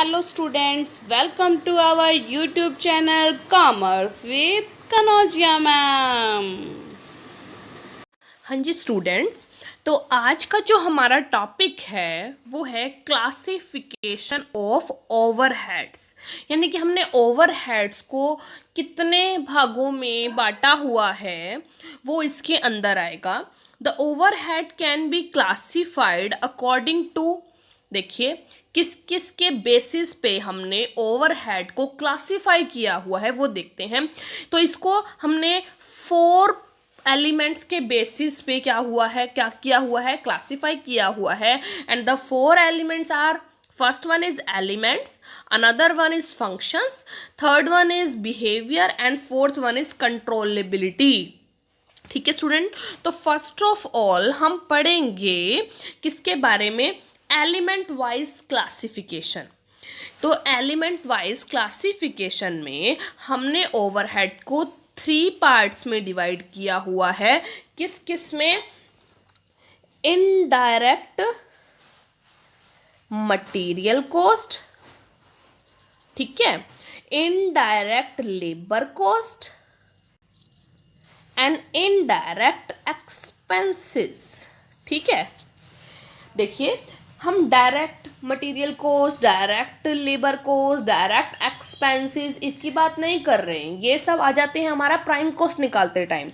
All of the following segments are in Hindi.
Hello students, welcome to our YouTube channel Commerce with Kanojia ma'am। हाँ जी स्टूडेंट्स, तो आज का जो हमारा टॉपिक है वो है क्लासिफिकेशन ऑफ ओवरहेड्स। यानी कि हमने ओवरहेड्स को कितने भागों में बांटा हुआ है वो इसके अंदर आएगा। The overhead can be classified according to, देखिए किस किस के बेसिस पे हमने ओवरहेड को क्लासिफाई किया हुआ है वो देखते हैं। तो इसको हमने 4 एलिमेंट्स के बेसिस पे क्या किया हुआ है, क्लासिफाई किया हुआ है। And the 4 elements are, first one is elements, another one is functions, third one is behaviour and fourth one is controllability. ठीक है स्टूडेंट, तो फर्स्ट ऑफ ऑल हम पढ़ेंगे किसके बारे में, एलिमेंट वाइज क्लासिफिकेशन। तो एलिमेंट वाइज क्लासिफिकेशन में हमने ओवरहेड को 3 पार्ट्स में डिवाइड किया हुआ है। किस किस में, इनडायरेक्ट मटेरियल कॉस्ट, ठीक है, indirect labour cost and indirect expenses. ठीक है, देखिए हम direct material cost, direct labour cost, direct expenses इसकी बात नहीं कर रहे हैं, ये सब आ जाते हैं हमारा प्राइम कॉस्ट निकालते टाइम।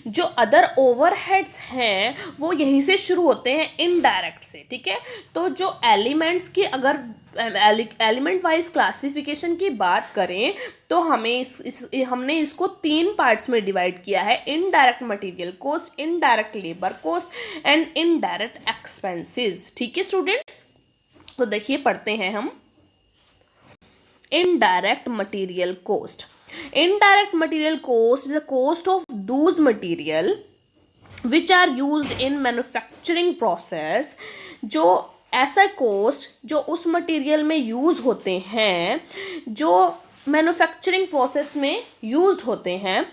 जो अदर ओवरहेड्स हैं वो यहीं से शुरू होते हैं, इनडायरेक्ट से। ठीक है, तो जो एलिमेंट्स की अगर एलिमेंट वाइज क्लासिफिकेशन की बात करें तो हमें हमने इसको 3 पार्ट्स में डिवाइड किया है, indirect material cost, indirect labour cost and indirect expenses. ठीक है स्टूडेंट्स, तो देखिए पढ़ते हैं हम indirect material cost. Indirect material cost is the cost of those material which are used in manufacturing process. जो ऐसा कॉस्ट जो उस मटेरियल में यूज होते हैं, जो मैन्युफैक्चरिंग प्रोसेस में यूज्ड होते हैं,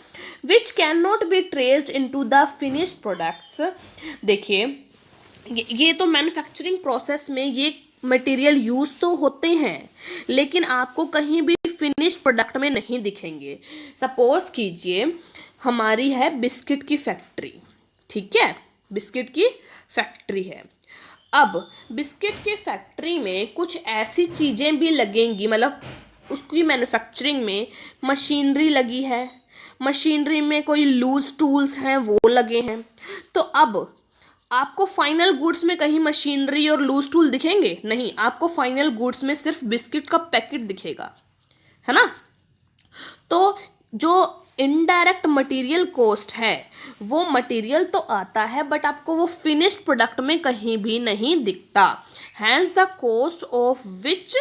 विच can not be traced into the finished product. देखिए ये तो मैन्युफैक्चरिंग प्रोसेस में ये मटेरियल यूज तो होते हैं लेकिन आपको कहीं भी फिनिश्ड प्रोडक्ट में नहीं दिखेंगे। सपोज कीजिए हमारी है बिस्किट की फैक्ट्री, ठीक है, बिस्किट की फैक्ट्री है। अब बिस्किट की फैक्ट्री में कुछ ऐसी चीज़ें भी लगेंगी, मतलब उसकी मैन्युफैक्चरिंग में मशीनरी लगी है, मशीनरी में कोई लूज टूल्स हैं वो लगे हैं। तो अब आपको फाइनल गुड्स में कहीं मशीनरी और लूज टूल दिखेंगे? नहीं, आपको फाइनल गुड्स में सिर्फ बिस्किट का पैकेट दिखेगा, है ना। तो जो इनडायरेक्ट मटेरियल कॉस्ट है वो मटेरियल तो आता है बट आपको वो फिनिश्ड प्रोडक्ट में कहीं भी नहीं दिखता। Hence the cost of which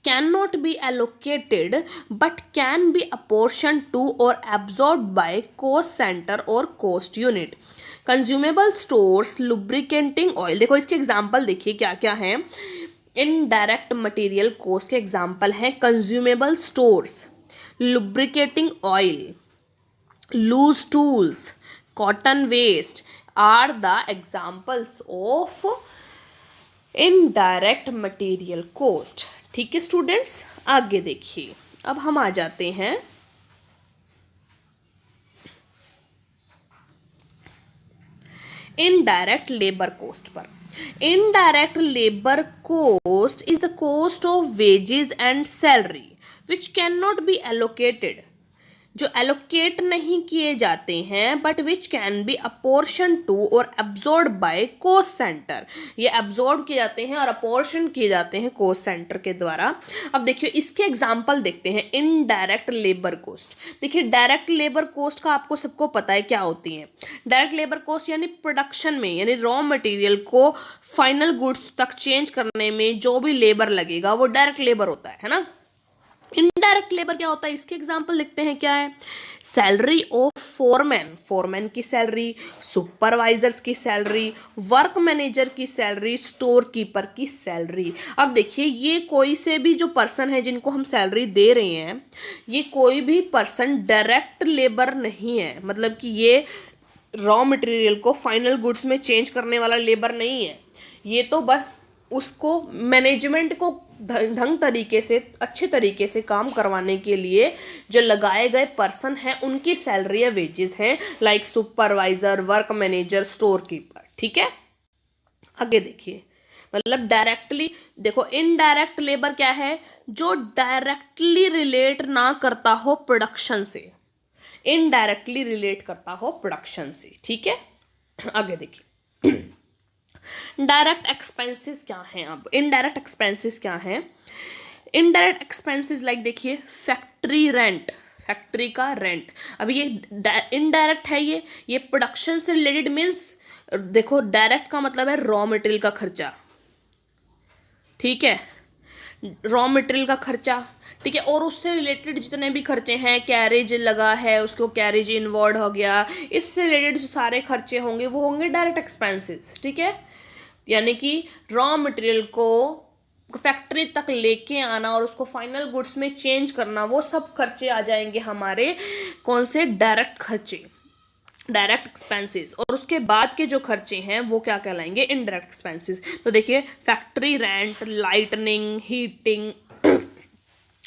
cannot be allocated but can be apportioned to or absorbed by cost center or cost unit। Consumable stores, lubricating oil, देखो इसके एग्जाम्पल देखिए क्या क्या हैं। इनडायरेक्ट मटेरियल कॉस्ट के एग्जाम्पल हैं consumable stores, lubricating oil, loose tools, cotton waste are the examples of indirect material cost. ठीक है स्टूडेंट्स, आगे देखिए, अब हम आ जाते हैं इनडायरेक्ट लेबर कॉस्ट पर। Indirect labour cost is the cost of wages and salary which can not be allocated, जो एलोकेट नहीं किए जाते हैं but which can be apportion to और एब्जॉर्ब बाय कॉस्ट सेंटर। ये एब्जॉर्ब किए जाते हैं और अपोर्शन किए जाते हैं कॉस्ट सेंटर के द्वारा। अब देखिए इसके एग्जांपल देखते हैं। इनडायरेक्ट लेबर कॉस्ट, देखिए डायरेक्ट लेबर कॉस्ट का आपको सबको पता है क्या होती है। डायरेक्ट लेबर कॉस्ट यानी प्रोडक्शन में, यानी रॉ मटेरियल को फाइनल गुड्स तक चेंज करने में जो भी लेबर लगेगा वो डायरेक्ट लेबर होता है ना। इनडायरेक्ट लेबर क्या होता है, इसके एग्जांपल लिखते हैं। क्या है, सैलरी ऑफ फोरमैन, फोरमैन की सैलरी, सुपरवाइजर्स की सैलरी, वर्क मैनेजर की सैलरी, स्टोर कीपर की सैलरी। अब देखिए ये कोई से भी जो पर्सन है जिनको हम सैलरी दे रहे हैं, ये कोई भी पर्सन डायरेक्ट लेबर नहीं है, मतलब कि ये रॉ मटेरियल को फाइनल गुड्स में चेंज करने वाला लेबर नहीं है। ये तो बस उसको मैनेजमेंट को ढंग तरीके से अच्छे तरीके से काम करवाने के लिए जो लगाए गए पर्सन हैं उनकी सैलरी या वेजेस हैं, like supervisor, work manager, store keeper. ठीक है, आगे देखिए, मतलब डायरेक्टली देखो, इनडायरेक्ट लेबर क्या है, जो डायरेक्टली रिलेट ना करता हो प्रोडक्शन से, इनडायरेक्टली रिलेट करता हो प्रोडक्शन से। ठीक है, आगे देखिए, डायरेक्ट एक्सपेंसेस क्या हैं। अब इनडायरेक्ट एक्सपेंसेस क्या हैं, इनडायरेक्ट एक्सपेंसेस लाइक देखिए, फैक्ट्री रेंट, फैक्ट्री का रेंट। अब ये इनडायरेक्ट है, ये प्रोडक्शन से रिलेटेड मीन्स, देखो डायरेक्ट का मतलब है रॉ मटेरियल का खर्चा, ठीक है, रॉ मटेरियल का खर्चा, ठीक है, और उससे रिलेटेड जितने भी खर्चे हैं, कैरेज लगा है उसको कैरेज इन्वॉल्व हो गया, इससे रिलेटेड जो सारे खर्चे होंगे वो होंगे डायरेक्ट एक्सपेंसेस। ठीक है, यानी कि रॉ मटेरियल को फैक्ट्री तक लेके आना और उसको फाइनल गुड्स में चेंज करना, वो सब खर्चे आ जाएंगे हमारे कौन से, डायरेक्ट खर्चे, डायरेक्ट एक्सपेंसेस। और उसके बाद के जो खर्चे हैं वो क्या कहलाएंगे, इनडायरेक्ट एक्सपेंसेस। तो देखिए, factory rent, lightning, heating,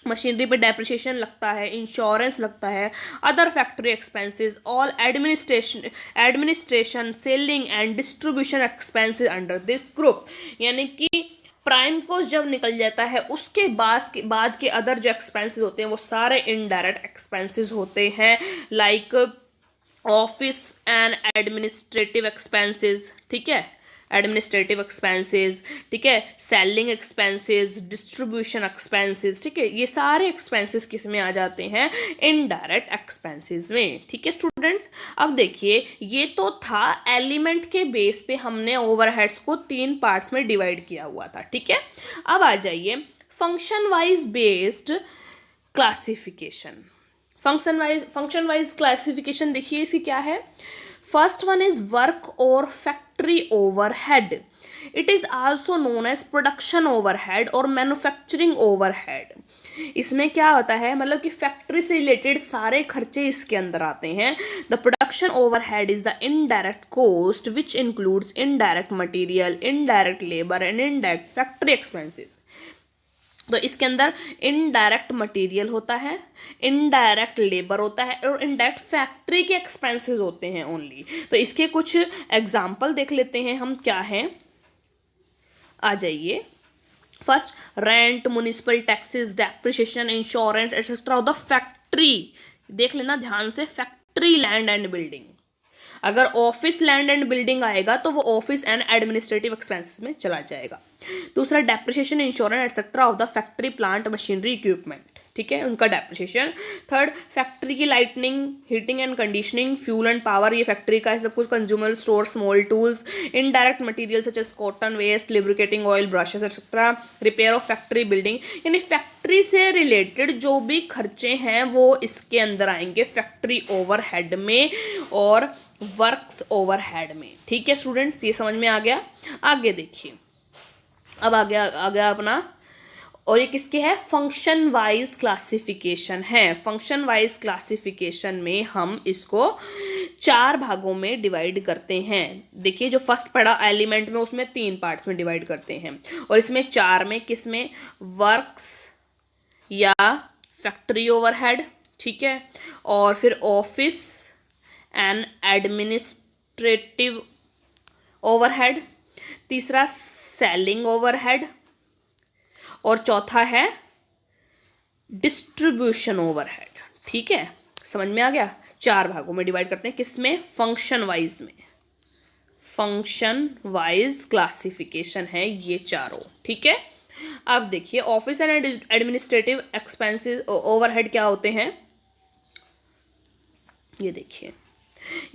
machinery पे डेप्रिसिएशन लगता है, इंश्योरेंस लगता है, other factory expenses, all administration, selling and distribution expenses under this group. यानी कि प्राइम कॉस्ट जब निकल जाता है उसके बाद के अदर जो एक्सपेंसेस होते हैं वो सारे इनडायरेक्ट एक्सपेंसेस होते हैं, like office and administrative expenses, ठीक है, एडमिनिस्ट्रेटिव एक्सपेंसेस, ठीक है, सेलिंग एक्सपेंसेस, डिस्ट्रीब्यूशन एक्सपेंसेस, ठीक है, ये सारे एक्सपेंसेस किस में आ जाते हैं, इनडायरेक्ट एक्सपेंसेस में। ठीक है स्टूडेंट्स, अब देखिए, ये तो था एलिमेंट के बेस पे हमने ओवरहेड्स को 3 पार्ट्स में डिवाइड किया हुआ था। ठीक है, अब आ जाइए function wise based classification. Function wise classification देखिए इसकी क्या है। First one is work or factory overhead. It is also known as production overhead or manufacturing overhead. इसमें क्या होता है, मतलब कि फैक्ट्री से रिलेटेड सारे खर्चे इसके अंदर आते हैं। The production overhead is the indirect cost which includes indirect material, indirect labour and indirect factory expenses. तो इसके अंदर इनडायरेक्ट मटेरियल होता है, इनडायरेक्ट लेबर होता है और इनडायरेक्ट फैक्ट्री के एक्सपेंसेस होते हैं ओनली। तो इसके कुछ एग्जाम्पल देख लेते हैं हम, क्या हैं, आ जाइए। First, rent, municipal taxes, depreciation, insurance etcetera of the factory. देख लेना ध्यान से, फैक्ट्री लैंड एंड बिल्डिंग। अगर ऑफिस लैंड एंड बिल्डिंग आएगा तो वो ऑफिस एंड एडमिनिस्ट्रेटिव एक्सपेंसेस में चला जाएगा। दूसरा, depreciation, insurance etcetera of the factory plant, machinery, equipment, ठीक है, उनका डेप्रिसिएशन। थर्ड, फैक्ट्री की lightning, heating and conditioning, fuel and power, ये फैक्ट्री का है सब कुछ। Consumer store, small tools, indirect material such as cotton waste, lubricating oil, brushes etcetera, repair of factory building. यानी फैक्ट्री से रिलेटेड जो भी खर्चे हैं वो इसके अंदर आएंगे फैक्ट्री ओवरहेड में और वर्क्स ओवरहेड में। ठीक है स्टूडेंट्स, ये समझ में आ गया। आगे देखिए, अब आ गया अपना, और ये किसके है, फंक्शन वाइज क्लासिफिकेशन है। फंक्शन वाइज क्लासिफिकेशन में हम इसको 4 भागों में डिवाइड करते हैं। देखिए, जो फर्स्ट पढ़ा एलिमेंट में उसमें 3 पार्ट्स में डिवाइड करते हैं, और इसमें 4 में किस में, वर्क्स या फैक्ट्री ओवरहेड, ठीक है, और फिर ऑफिस एंड एडमिनिस्ट्रेटिव ओवरहेड, तीसरा सेलिंग ओवरहेड, और चौथा है डिस्ट्रीब्यूशन ओवरहेड। ठीक है, समझ में आ गया। 4 भागों में डिवाइड करते हैं, किसमें, फंक्शन वाइज में। फंक्शन वाइज क्लासिफिकेशन है ये चारों। ठीक है, अब देखिए office and administrative expenses overhead क्या होते हैं, ये देखिए,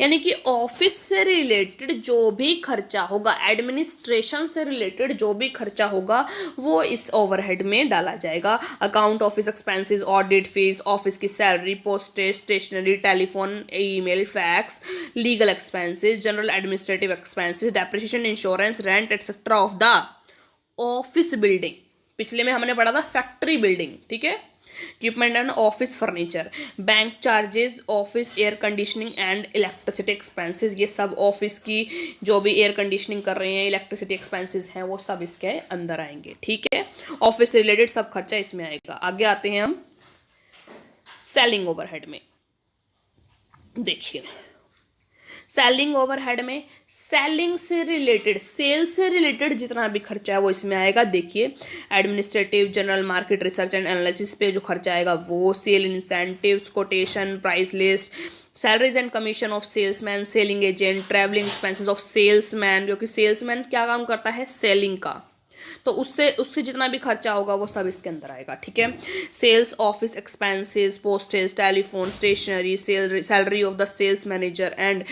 यानी कि ऑफिस से रिलेटेड जो भी खर्चा होगा, एडमिनिस्ट्रेशन से रिलेटेड जो भी खर्चा होगा वो इस ओवरहेड में डाला जाएगा। Account office expenses, audit fees, office की salary, postage, stationery, telephone, email, fax, legal expenses, general administrative expenses, depreciation, insurance, rent etcetera of the office building. पिछले में हमने पढ़ा था फैक्ट्री बिल्डिंग, ठीक है, equipment and office furniture, bank charges, office air conditioning and electricity expenses, ये सब ऑफिस की जो भी एयर कंडीशनिंग कर रहे हैं, इलेक्ट्रिसिटी एक्सपेंसेस हैं, वो सब इसके अंदर आएंगे। ठीक है, ऑफिस से रिलेटेड सब खर्चा इसमें आएगा। आगे आते हैं हम सेलिंग ओवरहेड में। देखिए सेलिंग ओवरहेड में सेलिंग से रिलेटेड, सेल से रिलेटेड जितना भी खर्चा है वो इसमें आएगा। देखिए administrative, general market research and analysis पे जो खर्चा आएगा वो, sale incentives, quotation, price list, salaries and commission of salesman, selling agent, travelling expenses of salesman, क्योंकि सेल्समैन क्या काम करता है, सेलिंग का, तो उससे जितना भी खर्चा होगा वो सब इसके अंदर आएगा। ठीक है, sales office expenses, postage, telephone, stationery, salary of the sales manager and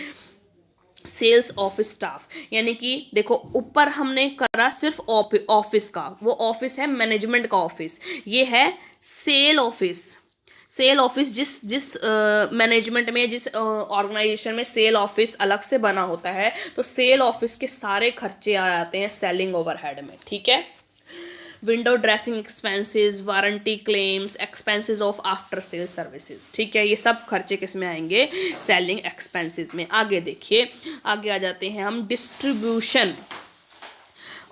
sales office staff. यानी कि देखो ऊपर हमने करा सिर्फ ऑफिस का, वो ऑफिस है मैनेजमेंट का ऑफिस, ये है सेल ऑफिस। सेल ऑफिस जिस मैनेजमेंट में, जिस ऑर्गेनाइजेशन में सेल ऑफिस अलग से बना होता है, तो सेल ऑफिस के सारे खर्चे आ जाते हैं सेलिंग ओवरहेड में। ठीक है, window dressing expenses, warranty claims, expenses of after sale services. ठीक है, ये सब खर्चे किस में आएंगे, सेलिंग एक्सपेंसेस में। आगे देखिए, आगे आ जाते हैं हम distribution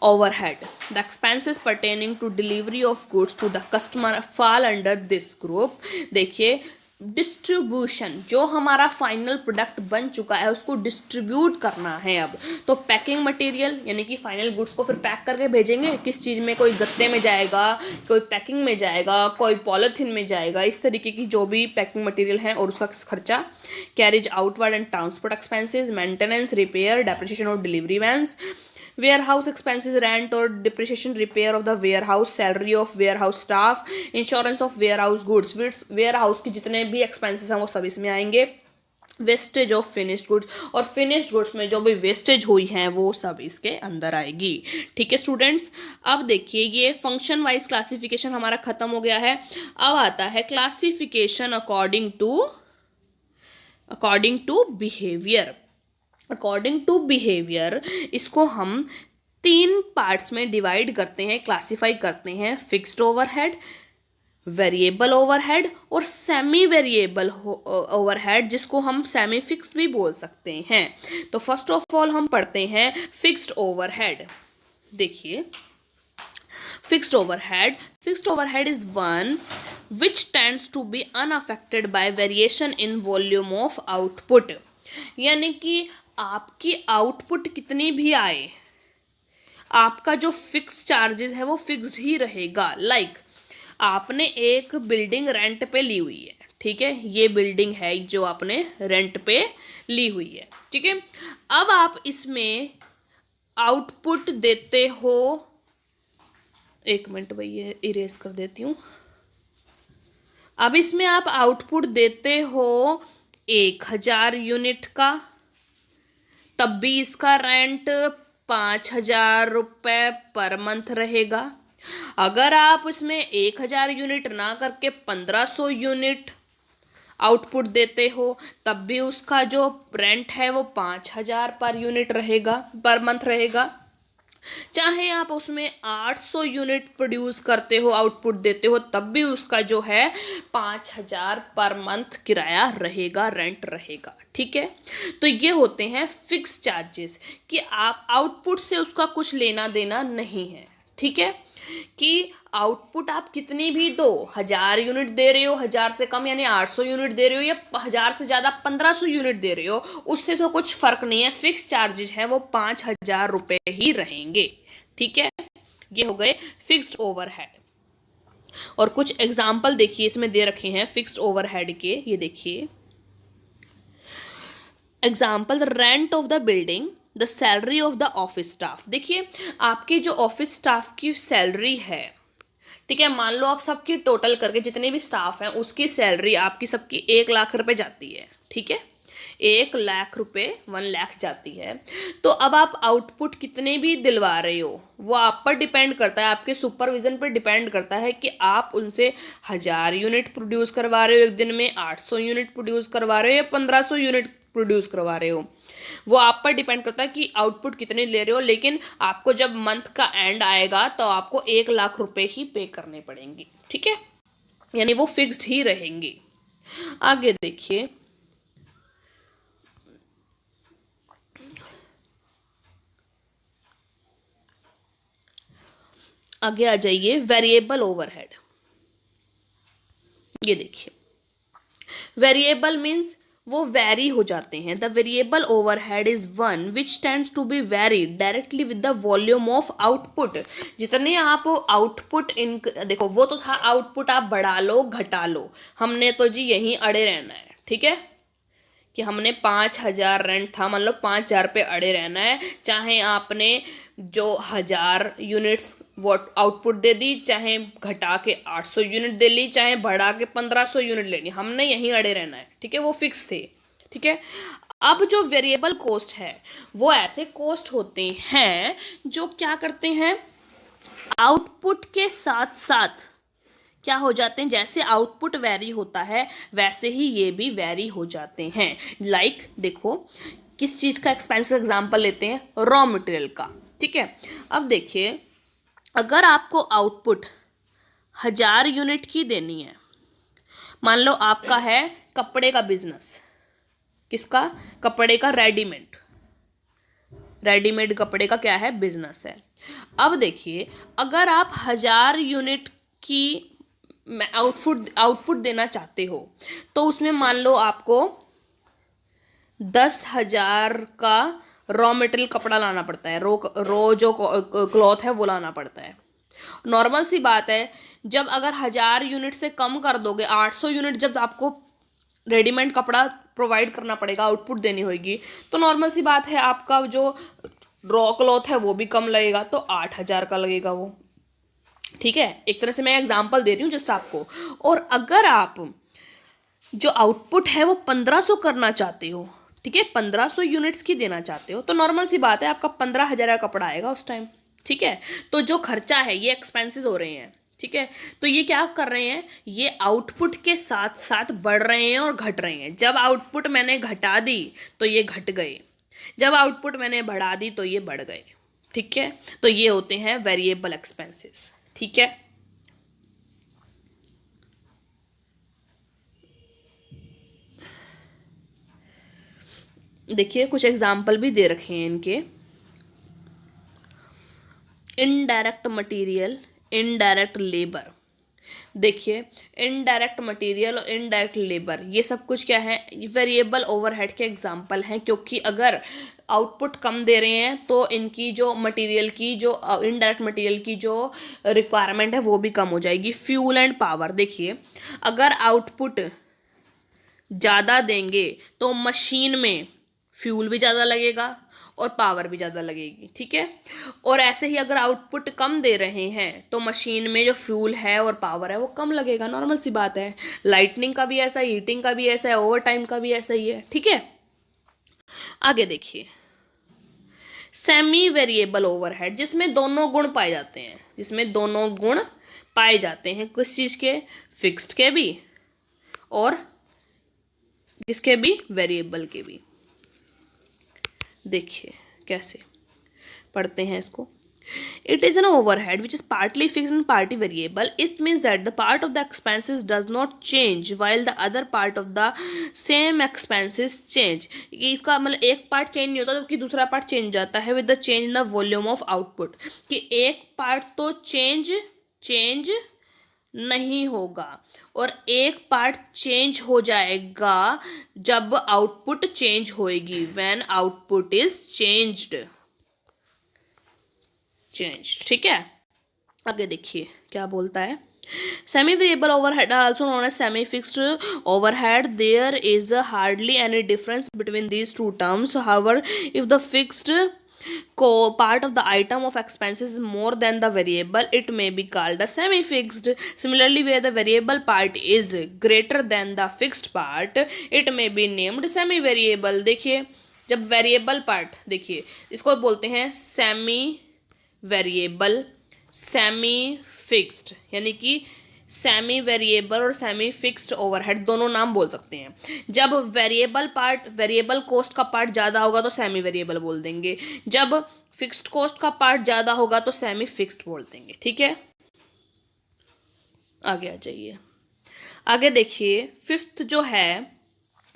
overhead. The expenses pertaining to delivery of goods to the customer fall under this group. देखिए डिस्ट्रीब्यूशन, जो हमारा फाइनल प्रोडक्ट बन चुका है उसको डिस्ट्रीब्यूट करना है अब, तो पैकिंग मटेरियल यानी कि फाइनल गुड्स को फिर पैक करके भेजेंगे किस चीज़ में, कोई गत्ते में जाएगा, कोई पैकिंग में जाएगा, कोई पॉलीथीन में जाएगा, इस तरीके की जो भी पैकिंग मटेरियल है और उसका खर्चा। Carriage outward and transport expenses, maintenance, repair, depreciation और delivery vans, warehouse expenses, rent or depreciation, repair of the warehouse, salary of warehouse staff, insurance of warehouse goods, warehouse की जितने भी expenses हैं वो सब इसमें आएंगे। वेस्टेज ऑफ फिनिश्ड गुड्स, और फिनिश्ड गुड्स में जो भी वेस्टेज हुई हैं वो सब इसके अंदर आएगी। ठीक है स्टूडेंट्स, अब देखिए ये फंक्शन वाइज क्लासिफिकेशन हमारा खत्म हो गया है। अब आता है classification according to behaviour. According to behaviour इसको हम 3 पार्ट्स में डिवाइड करते हैं, क्लासीफाई करते हैं। फिक्स्ड ओवरहेड, वेरिएबल ओवरहेड और सेमी वेरिएबल ओवरहेड, जिसको हम सेमी फिक्स्ड भी बोल सकते हैं। तो फर्स्ट ऑफ ऑल हम पढ़ते हैं फिक्स्ड ओवरहेड। देखिए fixed overhead is one which tends to be unaffected by variation in volume of output. यानी कि आपकी आउटपुट कितनी भी आए, आपका जो फिक्स चार्जेस है वो फिक्स्ड ही रहेगा। लाइक आपने एक बिल्डिंग रेंट पे ली हुई है, ठीक है, ये बिल्डिंग है जो आपने रेंट पे ली हुई है, ठीक है। अब आप इसमें आउटपुट देते हो, एक मिनट भाई ये इरेज कर देती हूँ। अब इसमें आप आउटपुट देते हो 1000 यूनिट का, तब भी इसका रेंट 5000 रुपये पर मंथ रहेगा। अगर आप इसमें 1000 यूनिट ना करके 1500 यूनिट आउटपुट देते हो, तब भी उसका जो रेंट है वो 5000 पर यूनिट रहेगा, पर मंथ रहेगा। चाहे आप उसमें 800 यूनिट प्रोड्यूस करते हो, आउटपुट देते हो, तब भी उसका जो है 5000 पर मंथ किराया रहेगा, रेंट रहेगा, ठीक है। तो ये होते हैं फिक्स चार्जेस कि आप आउटपुट से उसका कुछ लेना देना नहीं है, ठीक है। कि आउटपुट आप कितनी भी दो, 1000 यूनिट दे रहे हो, 1000 से कम यानी 800 यूनिट दे रहे हो, या 1000 से ज़्यादा 1500 यूनिट दे रहे हो, उससे तो कुछ फ़र्क नहीं है। फिक्स चार्जेस हैं वो 5000 रुपये ही रहेंगे, ठीक है। ये हो गए फिक्स्ड ओवरहेड। और कुछ एग्जाम्पल देखिए इसमें दे रखे हैं फिक्स्ड ओवरहेड के, ये देखिए example, rent of the building, the salary of the office staff. देखिए आपके जो ऑफिस स्टाफ की सैलरी है, ठीक है, मान लो आप सबकी टोटल करके जितने भी स्टाफ हैं उसकी सैलरी आपकी सबकी 1 लाख रुपए जाती है, ठीक है, 1 लाख रुपए 1 लाख जाती है। तो अब आप आउटपुट कितने भी दिलवा रहे हो वो आप पर डिपेंड करता है, आपके सुपरविजन पर डिपेंड करता है कि आप उनसे 1000 यूनिट प्रोड्यूस करवा रहे हो एक दिन में, 800 यूनिट प्रोड्यूस करवा रहे हो या 1500 यूनिट प्रोड्यूस करवा रहे हो, वो आप पर डिपेंड करता है कि आउटपुट कितने ले रहे हो। लेकिन आपको जब मंथ का एंड आएगा तो आपको 1 लाख रुपए ही पे करने पड़ेंगे, ठीक है। यानी वो फिक्स्ड ही रहेंगे। आगे देखिए, आगे आ जाइए, वेरिएबल ओवरहेड। ये देखिए, वेरिएबल मीन्स वो वेरी हो जाते हैं। The variable overhead is one which tends to be vary directly with the volume of output. जितने आप आउटपुट इन, देखो वो तो था आउटपुट आप बढ़ा लो घटा लो, हमने तो जी यहीं अड़े रहना है, ठीक है, कि हमने 5,000 रेंट था, मतलब 5,000 पे अड़े रहना है, चाहे आपने जो 1,000 यूनिट्स वो आउटपुट दे दी, चाहे घटा के 800 यूनिट दे ली, चाहे बढ़ा के 1,500 यूनिट ले ली, हमने यहीं अड़े रहना है, ठीक है, वो फिक्स थे, ठीक है। अब जो वेरिएबल कॉस्ट है वो ऐसे कॉस्ट होते हैं जो क्या करते हैं, आउटपुट के साथ साथ क्या हो जाते हैं, जैसे आउटपुट वेरी होता है वैसे ही ये भी वेरी हो जाते हैं। लाइक देखो, किस चीज़ का एक्सपेंस एग्जांपल लेते हैं, रॉ मटेरियल का, ठीक है। अब देखिए, अगर आपको आउटपुट 1,000 यूनिट की देनी है, मान लो आपका है कपड़े का बिजनेस, किसका, कपड़े का, रेडीमेड कपड़े का क्या है, बिजनेस है। अब देखिए, अगर आप 1,000 यूनिट की आउटपुट देना चाहते हो तो उसमें मान लो आपको 10,000 का रॉ मटेरियल कपड़ा लाना पड़ता है, रो जो क्लॉथ है वो लाना पड़ता है। नॉर्मल सी बात है, जब अगर 1,000 यूनिट से कम कर दोगे, 800 यूनिट जब आपको रेडीमेड कपड़ा प्रोवाइड करना पड़ेगा, आउटपुट देनी होगी, तो नॉर्मल सी बात है आपका जो रॉ क्लॉथ है वो भी कम लगेगा, तो 8,000 का लगेगा वो, ठीक है। एक तरह से मैं एग्जांपल दे रही हूँ जस्ट आपको। और अगर आप जो आउटपुट है वो 1,500 करना चाहते हो, ठीक है, 1,500 यूनिट्स की देना चाहते हो, तो नॉर्मल सी बात है आपका 15,000 का कपड़ा आएगा उस टाइम, ठीक है। तो जो खर्चा है ये एक्सपेंसेस हो रहे हैं, ठीक है। तो ये क्या कर रहे हैं, ये आउटपुट के साथ साथ बढ़ रहे हैं और घट रहे हैं। जब आउटपुट मैंने घटा दी तो ये घट गए, जब आउटपुट मैंने बढ़ा दी तो ये बढ़ गए, ठीक है। तो ये होते हैं वेरिएबल एक्सपेंसेस, ठीक है। देखिए, कुछ एग्जाम्पल भी दे रखे हैं इनके, इनडायरेक्ट मटेरियल, इनडायरेक्ट लेबर। देखिए, इनडायरेक्ट मटेरियल और इनडायरेक्ट लेबर ये सब कुछ क्या है, वेरिएबल ओवरहेड के एग्जांपल हैं, क्योंकि अगर आउटपुट कम दे रहे हैं तो इनकी जो मटेरियल की, जो इनडायरेक्ट मटेरियल की जो रिक्वायरमेंट है वो भी कम हो जाएगी। फ्यूल एंड पावर, देखिए अगर आउटपुट ज़्यादा देंगे तो मशीन में फ्यूल भी ज़्यादा लगेगा और पावर भी ज़्यादा लगेगी, ठीक है। और ऐसे ही अगर आउटपुट कम दे रहे हैं तो मशीन में जो फ्यूल है और पावर है वो कम लगेगा, नॉर्मल सी बात है। लाइटनिंग का भी ऐसा है, हीटिंग का भी ऐसा है, ओवर टाइम का भी ऐसा ही है, ठीक है। आगे देखिए, सेमी वेरिएबल ओवरहेड, जिसमें दोनों गुण पाए जाते हैं, जिसमें दोनों गुण पाए जाते हैं, किस चीज़ के, फिक्स्ड के भी और किसके भी, वेरिएबल के भी। देखिए कैसे पढ़ते हैं इसको। It is an overhead which is partly fixed and partly variable. It means that the part of the expenses does not change while the other part of the same expenses change. ये इसका मतलब एक पार्ट चेंज नहीं होता जबकि दूसरा पार्ट चेंज जाता है with the change in the volume of output. कि एक पार्ट तो चेंज नहीं होगा और एक पार्ट चेंज हो जाएगा जब आउटपुट चेंज होएगी, when output is changed, ठीक है। आगे देखिए क्या बोलता है, semi variable overhead are also known as semi fixed overhead. There is hardly any difference between these two terms. However if the fixed part of the item of expenses is more than the variable, it may be called the semi fixed. Similarly, where the variable part is greater than the fixed part, it may be named semi variable. देखिए, जब वेरिएबल पार्ट, देखिए इसको बोलते हैं सेमी वेरिएबल, सेमी फिक्स्ड, यानी कि सेमी वेरिएबल और सेमी फिक्स्ड ओवरहेड दोनों नाम बोल सकते हैं। जब वेरिएबल कॉस्ट का पार्ट ज़्यादा होगा तो सेमी वेरिएबल बोल देंगे, जब फिक्स्ड कॉस्ट का पार्ट ज़्यादा होगा तो सेमी फिक्स्ड बोल देंगे, ठीक है। आगे आ जाइए, आगे देखिए, फिफ्थ जो है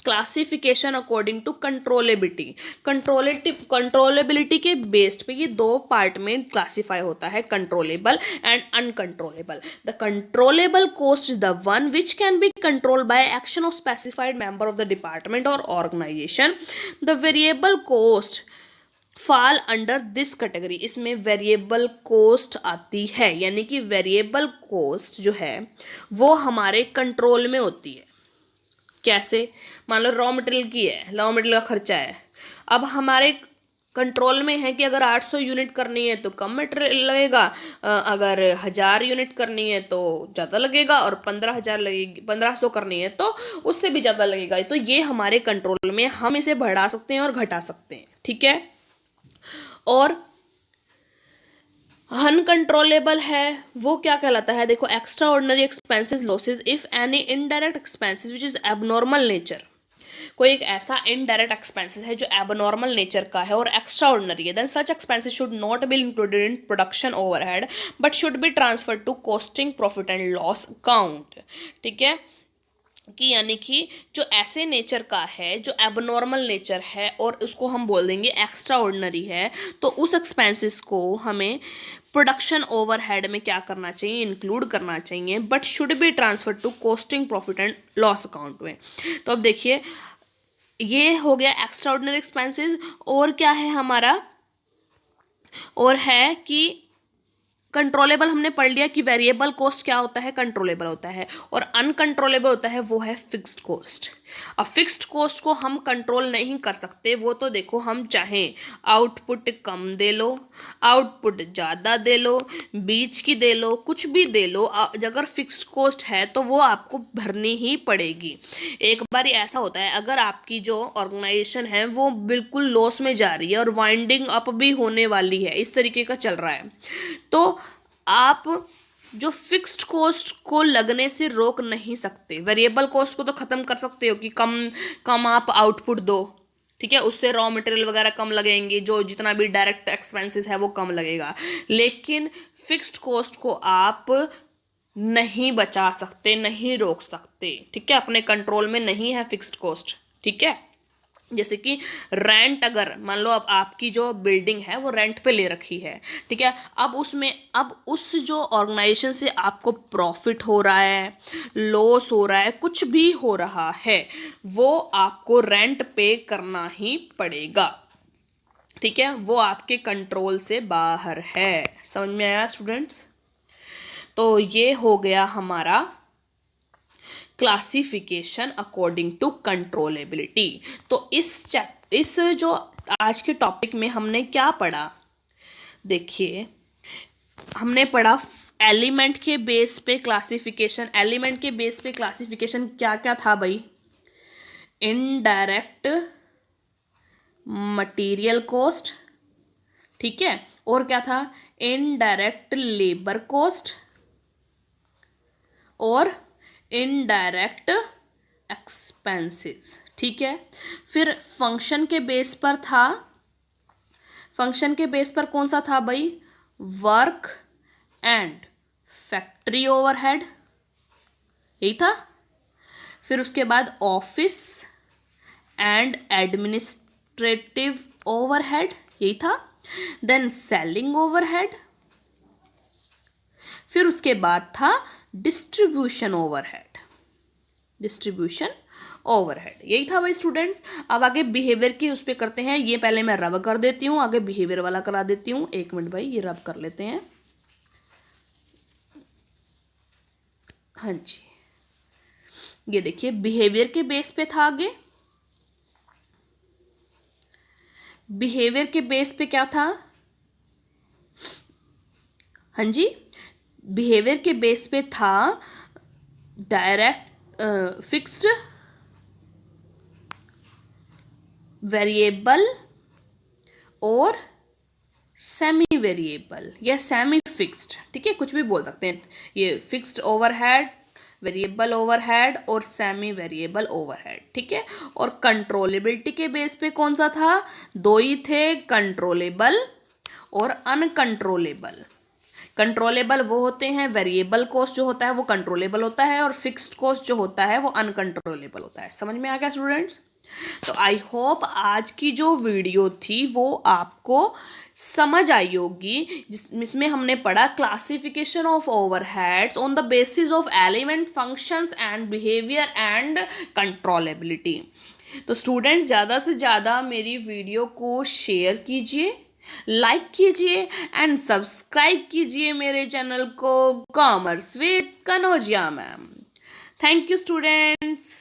classification according to controllability. Controllability के बेस्ड पे ये दो पार्ट में क्लासीफाई होता है, controllable and uncontrollable. The controllable cost is the one which can be controlled by action of specified member of the department और organisation. The variable cost fall under this category. इसमें वेरिएबल कोस्ट आती है, यानी कि वेरिएबल कोस्ट जो है वो हमारे कंट्रोल में होती है। कैसे? मान लो रॉ मटेरियल की है, रॉ मटेरियल का खर्चा है, अब हमारे कंट्रोल में है कि अगर 800 यूनिट करनी है तो कम मटेरियल लगेगा, अगर 1000 यूनिट करनी है तो ज़्यादा लगेगा, और 15,000 लगेगी, 1500 करनी है तो उससे भी ज़्यादा लगेगा। तो ये हमारे कंट्रोल में, हम इसे बढ़ा सकते हैं और घटा सकते हैं, ठीक है। और अनकंट्रोलेबल है वो क्या कहलाता है? देखो, extra ordinary expenses losses if any indirect expenses which is abnormal nature. कोई एक ऐसा इनडायरेक्ट एक्सपेंसेस है जो एबनॉर्मल नेचर का है और एक्स्ट्रा ऑर्डिनरी है, then such expenses should not be included in production overhead but should be transfer to costing profit and loss account. ठीक है, कि यानी कि जो ऐसे नेचर का है, जो एबनॉर्मल नेचर है और उसको हम बोल देंगे एक्स्ट्रा ऑर्डिनरी है, तो उस एक्सपेंसेस को हमें प्रोडक्शन ओवरहेड में क्या करना चाहिए? इंक्लूड करना चाहिए, but should be transfer to costing profit and loss account में। तो अब देखिए, ये हो गया एक्स्ट्रा ऑर्डिनरी एक्सपेंसेस। और क्या है हमारा? और है कि कंट्रोलेबल हमने पढ़ लिया कि वेरिएबल कॉस्ट क्या होता है? कंट्रोलेबल होता है। और अनकंट्रोलेबल होता है वो है फिक्स्ड कॉस्ट। अब फिक्स्ड कॉस्ट को हम कंट्रोल नहीं कर सकते, वो तो देखो हम चाहें आउटपुट कम दे लो, आउटपुट ज़्यादा दे लो, बीच की दे लो, कुछ भी दे लो, अगर फिक्स्ड कॉस्ट है तो वो आपको भरनी ही पड़ेगी। एक बार ऐसा होता है, अगर आपकी जो ऑर्गेनाइजेशन है वो बिल्कुल लॉस में जा रही है और वाइंडिंग अप भी होने वाली है, इस तरीके का चल रहा है, तो आप जो फिक्स्ड कॉस्ट को लगने से रोक नहीं सकते। वेरिएबल कॉस्ट को तो ख़त्म कर सकते हो कि कम कम आप आउटपुट दो, ठीक है, उससे रॉ मटेरियल वगैरह कम लगेंगे, जो जितना भी डायरेक्ट एक्सपेंसेस है वो कम लगेगा। लेकिन फिक्स्ड कॉस्ट को आप नहीं बचा सकते, नहीं रोक सकते, ठीक है, अपने कंट्रोल में नहीं है फिक्स्ड कॉस्ट। ठीक है, जैसे कि रेंट, अगर मान लो अब आपकी जो बिल्डिंग है वो रेंट पे ले रखी है, ठीक है, अब उसमें, अब उस जो ऑर्गेनाइजेशन से आपको प्रॉफिट हो रहा है, लॉस हो रहा है, कुछ भी हो रहा है, वो आपको रेंट पे करना ही पड़ेगा। ठीक है, वो आपके कंट्रोल से बाहर है। समझ में आया स्टूडेंट्स? तो ये हो गया हमारा क्लासिफिकेशन अकॉर्डिंग टू कंट्रोलेबिलिटी। तो इस जो आज के टॉपिक में हमने क्या पढ़ा? देखिए, हमने पढ़ा एलिमेंट के बेस पे क्लासिफिकेशन। एलिमेंट के बेस पे क्लासिफिकेशन क्या क्या था भाई? इनडायरेक्ट मटेरियल कॉस्ट, ठीक है, और क्या था? इनडायरेक्ट लेबर कॉस्ट और इनडायरेक्ट एक्सपेंसेस। ठीक है, फिर फंक्शन के बेस पर था, फंक्शन के बेस पर कौन सा था भाई? वर्क एंड फैक्ट्री ओवरहेड, यही था। फिर उसके बाद ऑफिस एंड एडमिनिस्ट्रेटिव ओवरहेड, यही था। देन सेलिंग ओवरहेड, फिर उसके बाद था डिस्ट्रीब्यूशन ओवरहेड, डिस्ट्रीब्यूशन ओवरहेड, यही था भाई स्टूडेंट्स। अब आगे बिहेवियर के उस पर करते हैं। ये पहले मैं रब कर देती हूँ, आगे बिहेवियर वाला करा देती हूँ। एक मिनट भाई, ये रब कर लेते हैं। हाँ जी, ये देखिए बिहेवियर के बेस पे था। आगे बिहेवियर के बेस पे क्या था? हाँ जी, बिहेवियर के बेस पे था डायरेक्ट फिक्स्ड, वेरिएबल और सेमी वेरिएबल या सेमी फिक्स्ड, ठीक है, कुछ भी बोल सकते हैं। ये फिक्स्ड ओवरहेड, वेरिएबल ओवरहेड और सेमी वेरिएबल ओवरहेड, ठीक है। और कंट्रोलेबिलिटी के बेस पे कौन सा था? दो ही थे, कंट्रोलेबल और अनकंट्रोलेबल। कंट्रोलेबल वो होते हैं, वेरिएबल कॉस्ट जो होता है वो कंट्रोलेबल होता है, और फिक्स्ड कॉस्ट जो होता है वो अनकंट्रोलेबल होता है। समझ में आ गया स्टूडेंट्स? तो आई होप आज की जो वीडियो थी वो आपको समझ आई होगी, जिसमें हमने पढ़ा classification of overheads on the basis of element, functions and behaviour and controllability. तो स्टूडेंट्स ज़्यादा से ज़्यादा मेरी वीडियो को शेयर कीजिए, लाइक कीजिए एंड सब्सक्राइब कीजिए मेरे चैनल को, commerce with Kanaujia ma'am. Thank you students.